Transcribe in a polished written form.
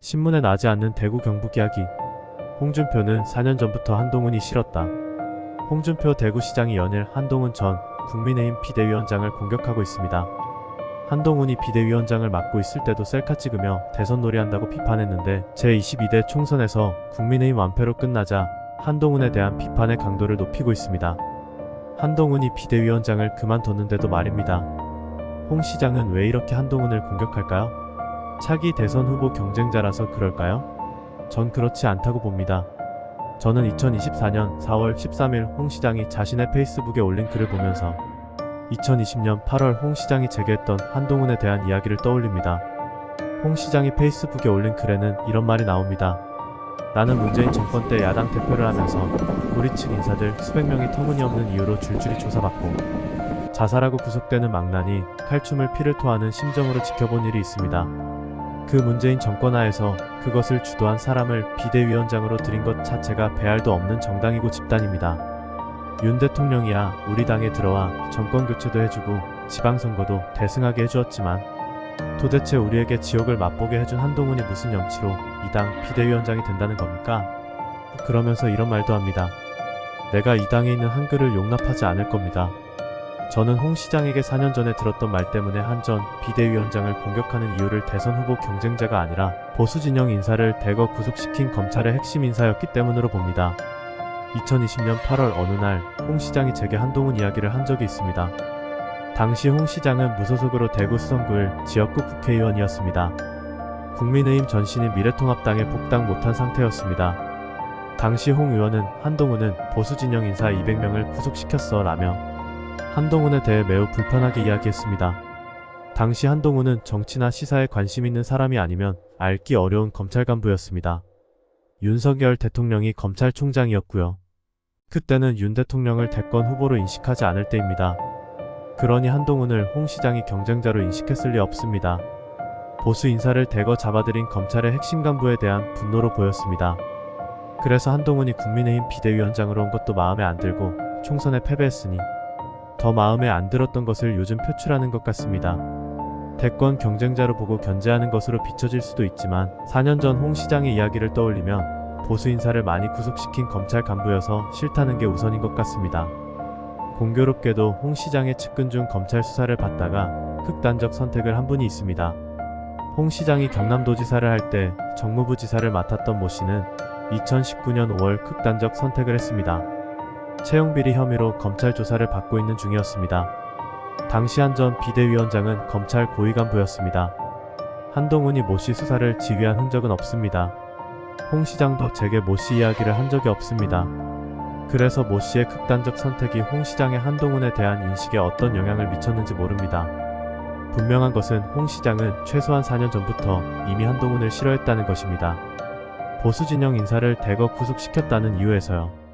신문에 나지 않는 대구 경북 이야기. 홍준표는 4년 전부터 한동훈이 싫었다. 홍준표 대구시장이 연일 한동훈 전 국민의힘 비대위원장을 공격하고 있습니다. 한동훈이 비대위원장을 맡고 있을 때도 셀카 찍으며 대선 놀이한다고 비판했는데 제22대 총선에서 국민의힘 완패로 끝나자 한동훈에 대한 비판의 강도를 높이고 있습니다. 한동훈이 비대위원장을 그만뒀는데도 말입니다. 홍 시장은 왜 이렇게 한동훈을 공격할까요? 차기 대선 후보 경쟁자라서 그럴까요? 전 그렇지 않다고 봅니다. 저는 2024년 4월 13일 홍 시장이 자신의 페이스북에 올린 글을 보면서 2020년 8월 홍 시장이 제기했던 한동훈에 대한 이야기를 떠올립니다. 홍 시장이 페이스북에 올린 글에는 이런 말이 나옵니다. 나는 문재인 정권 때 야당 대표를 하면서 우리 측 인사들 수백 명이 터무니없는 이유로 줄줄이 조사받고 자살하고 구속되는 망나니 칼춤을 피를 토하는 심정으로 지켜본 일이 있습니다. 그 문재인 정권 하에서 그것을 주도한 사람을 비대위원장으로 들인 것 자체가 배알도 없는 정당이고 집단입니다. 윤 대통령이야 우리 당에 들어와 정권 교체도 해주고 지방선거도 대승하게 해주었지만 도대체 우리에게 지옥을 맛보게 해준 한동훈이 무슨 염치로 이 당 비대위원장이 된다는 겁니까? 그러면서 이런 말도 합니다. 내가 이 당에 있는 한글을 용납하지 않을 겁니다. 저는 홍 시장에게 4년 전에 들었던 말 때문에 한 전 비대위원장을 공격하는 이유를 대선 후보 경쟁자가 아니라 보수 진영 인사를 대거 구속시킨 검찰의 핵심 인사였기 때문으로 봅니다. 2020년 8월 어느 날 홍 시장이 제게 한동훈 이야기를 한 적이 있습니다. 당시 홍 시장은 무소속으로 대구 수성구을 지역구 국회의원이었습니다. 국민의힘 전신인 미래통합당에 복당 못한 상태였습니다. 당시 홍 의원은 한동훈은 보수 진영 인사 200명을 구속시켰어 라며 한동훈에 대해 매우 불편하게 이야기했습니다. 당시 한동훈은 정치나 시사에 관심 있는 사람이 아니면 알기 어려운 검찰 간부였습니다. 윤석열 대통령이 검찰총장이었고요. 그때는 윤 대통령을 대권 후보로 인식하지 않을 때입니다. 그러니 한동훈을 홍 시장이 경쟁자로 인식했을 리 없습니다. 보수 인사를 대거 잡아들인 검찰의 핵심 간부에 대한 분노로 보였습니다. 그래서 한동훈이 국민의힘 비대위원장으로 온 것도 마음에 안 들고 총선에 패배했으니 더 마음에 안 들었던 것을 요즘 표출하는 것 같습니다. 대권 경쟁자로 보고 견제하는 것으로 비춰질 수도 있지만 4년 전 홍 시장의 이야기를 떠올리면 보수 인사를 많이 구속시킨 검찰 간부여서 싫다는 게 우선인 것 같습니다. 공교롭게도 홍 시장의 측근 중 검찰 수사를 받다가 극단적 선택을 한 분이 있습니다. 홍 시장이 경남도지사를 할 때 정무부 지사를 맡았던 모 씨는 2019년 5월 극단적 선택을 했습니다. 채용비리 혐의로 검찰 조사를 받고 있는 중이었습니다. 당시 한 전 비대위원장은 검찰 고위 간부였습니다. 한동훈이 모 씨 수사를 지휘한 흔적은 없습니다. 홍 시장도 제게 모 씨 이야기를 한 적이 없습니다. 그래서 모 씨의 극단적 선택이 홍 시장의 한동훈에 대한 인식에 어떤 영향을 미쳤는지 모릅니다. 분명한 것은 홍 시장은 최소한 4년 전부터 이미 한동훈을 싫어했다는 것입니다. 보수 진영 인사를 대거 구속시켰다는 이유에서요.